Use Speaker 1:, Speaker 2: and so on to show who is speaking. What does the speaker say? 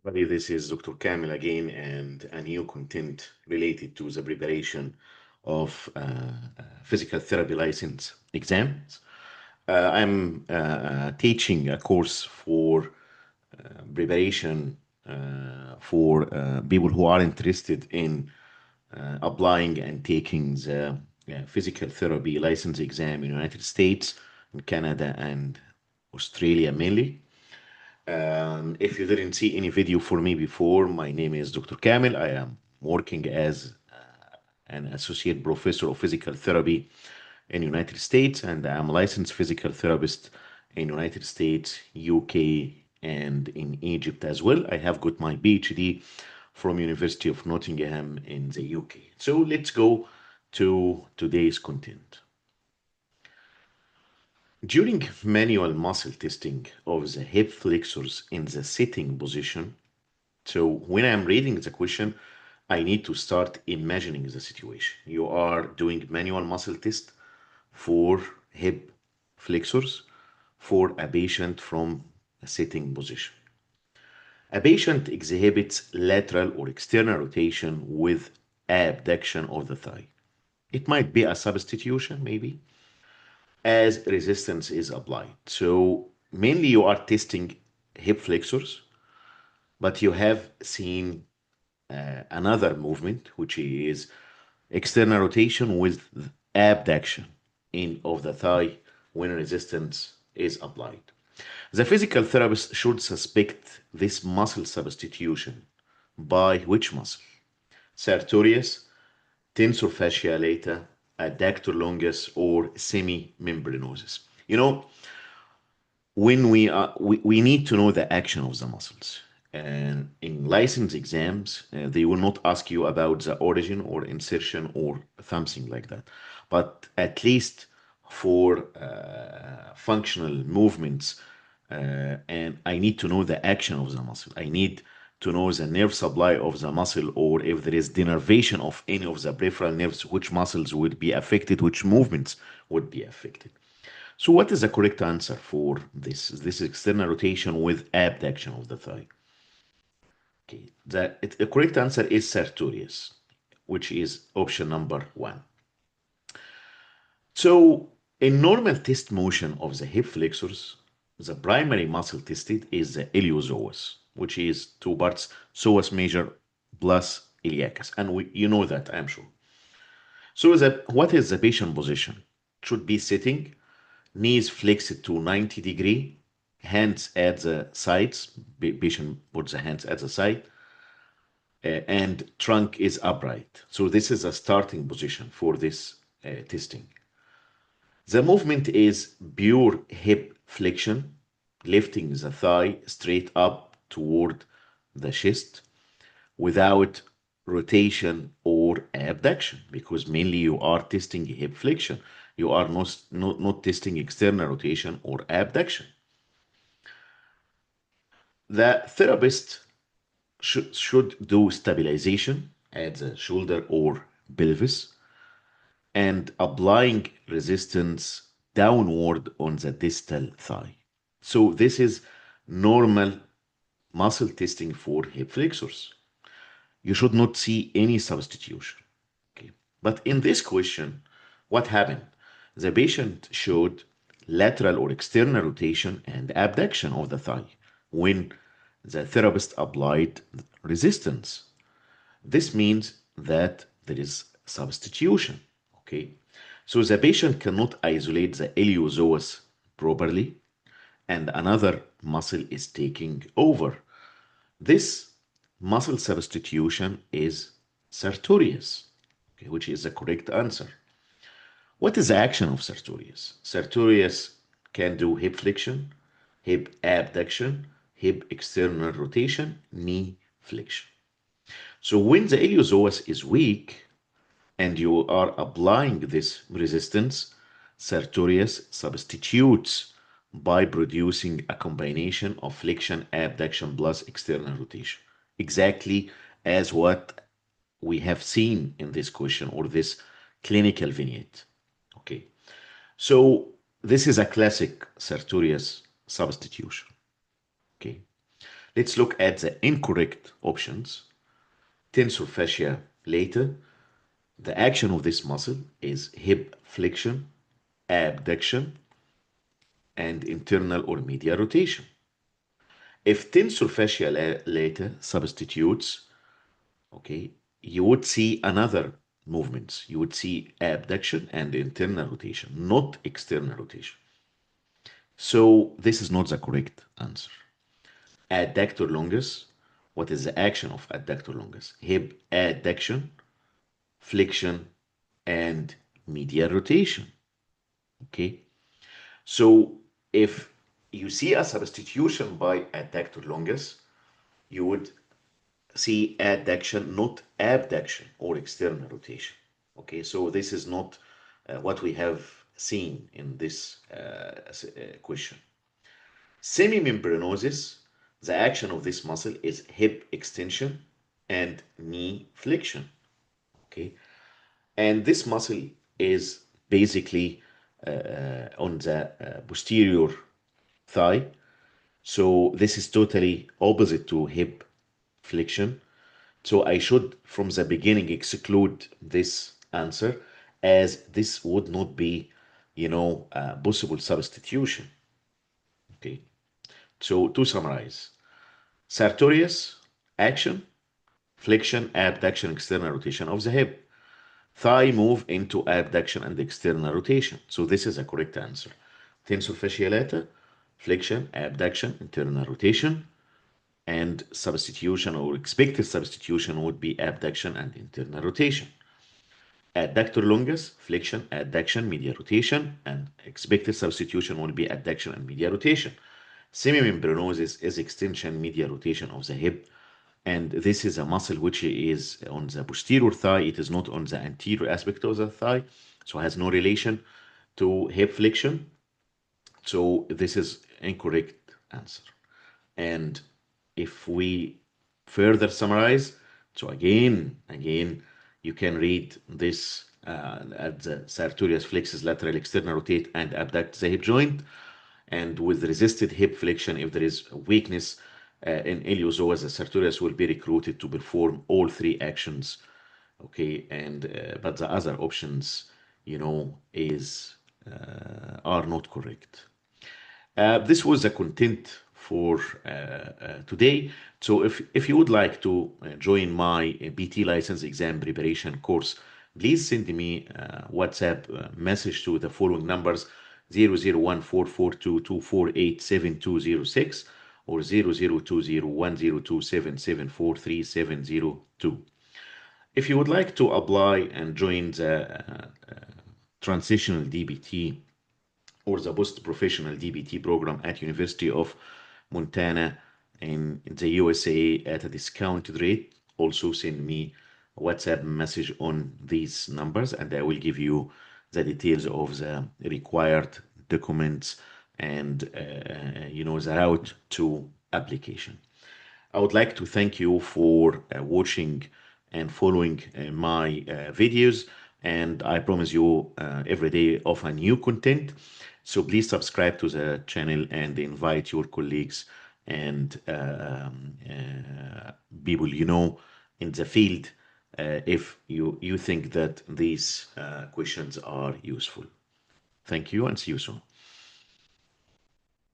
Speaker 1: Everybody, this is Dr. Kamel again, and a new content related to the preparation of physical therapy license exams. I'm teaching a course for preparation for people who are interested in applying and taking the physical therapy license exam in the United States, in Canada, and Australia mainly. If you didn't see any video for me before, my name is Dr. Kamel. I am working as an associate professor of physical therapy in United States, and I'm a licensed physical therapist in United States, UK, and in Egypt as well. I have got my PhD from University of Nottingham in the UK. So let's go to today's content. During manual muscle testing of the hip flexors in the sitting position, so when I'm reading the question, I need to start imagining the situation. You are doing manual muscle test for hip flexors for a patient from a sitting position. A patient exhibits lateral or external rotation with abduction of the thigh. It might be a substitution, maybe, as resistance is applied. So mainly you are testing hip flexors, but you have seen another movement, which is external rotation with abduction in of the thigh when resistance is applied. The physical therapist should suspect this muscle substitution by which muscle? Sartorius, tensor fasciae lata, adductor longus, or semimembranosus. You know, when we need to know the action of the muscles. And in license exams, they will not ask you about the origin or insertion or something like that. But at least for functional movements, and I need to know the action of the muscle. I need to know the nerve supply of the muscle, or if there is denervation of any of the peripheral nerves, which muscles would be affected, which movements would be affected. So what is the correct answer for this? This external rotation with abduction of the thigh. Okay, the correct answer is sartorius, which is option number one. So in normal test motion of the hip flexors, the primary muscle tested is the iliopsoas, which is two parts, psoas major plus iliacus. And you know that, I'm sure. So what is the patient position? Should be sitting, knees flexed to 90-degree, hands at the sides. Patient puts the hands at the side, and trunk is upright. So this is a starting position for this testing. The movement is pure hip flexion, lifting the thigh straight up toward the chest without rotation or abduction, because mainly you are testing hip flexion. You are not testing external rotation or abduction. The therapist should do stabilization at the shoulder or pelvis and applying resistance downward on the distal thigh. So this is normal muscle testing for hip flexors. You should not see any substitution. Okay. But in this question, what happened? The patient showed lateral or external rotation and abduction of the thigh when the therapist applied resistance. This means that there is substitution. Okay. So the patient cannot isolate the iliopsoas properly, and another muscle is taking over. This muscle substitution is sartorius, okay, which is the correct answer. What is the action of sartorius? Sartorius can do hip flexion, hip abduction, hip external rotation, knee flexion. So when the iliopsoas is weak and you are applying this resistance, sartorius substitutes by producing a combination of flexion, abduction plus external rotation, exactly as what we have seen in this question or this clinical vignette. Okay, so this is a classic sartorius substitution. Okay, Let's look at the incorrect options. Tensor fascia lata, the action of this muscle is hip flexion, abduction, and internal or medial rotation. If tensor fascia lata substitutes, okay, you would see another movements. You would see abduction and internal rotation, not external rotation. So this is not the correct answer. Adductor longus, what is the action of adductor longus? Hip adduction, flexion, and medial rotation. Okay, so if you see a substitution by adductor longus, you would see adduction, not abduction or external rotation. Okay, so this is not what we have seen in this question. Semimembranosis, the action of this muscle is hip extension and knee flexion. Okay, and this muscle is basically on the posterior thigh. So this is totally opposite to hip flexion. So I should, from the beginning, exclude this answer as this would not be, a possible substitution. Okay. So to summarize, sartorius, action, flexion, abduction, external rotation of the hip. Thigh move into abduction and external rotation. So this is a correct answer. Tensor fascia lata, flexion, abduction, internal rotation, and substitution or expected substitution would be abduction and internal rotation. Adductor longus, flexion, adduction, medial rotation, and expected substitution will be adduction and medial rotation. Semimembranosis is extension, medial rotation of the hip, and this is a muscle which is on the posterior thigh. It is not on the anterior aspect of the thigh, so has no relation to hip flexion. So this is incorrect answer. And if we further summarize, so again, you can read this at the sartorius flexus lateral external rotate and abduct the hip joint. And with resisted hip flexion, if there is a weakness in iliopsoas, the sartorius will be recruited to perform all three actions. Okay, and but the other options, is are not correct. This was the content for today. So if you would like to join my BT license exam preparation course, please send me a WhatsApp message to the following numbers: 001442248720 or 00201027743702. If you would like to apply and join the transitional DBT or the post-professional DBT program at University of Montana in the USA at a discounted rate, also send me a WhatsApp message on these numbers and I will give you the details of the required documents and the route to application. I would like to thank you for watching and following my videos, and I promise you every day offer new content. So please subscribe to the channel and invite your colleagues and people in the field if you think that these questions are useful. Thank you and see you soon.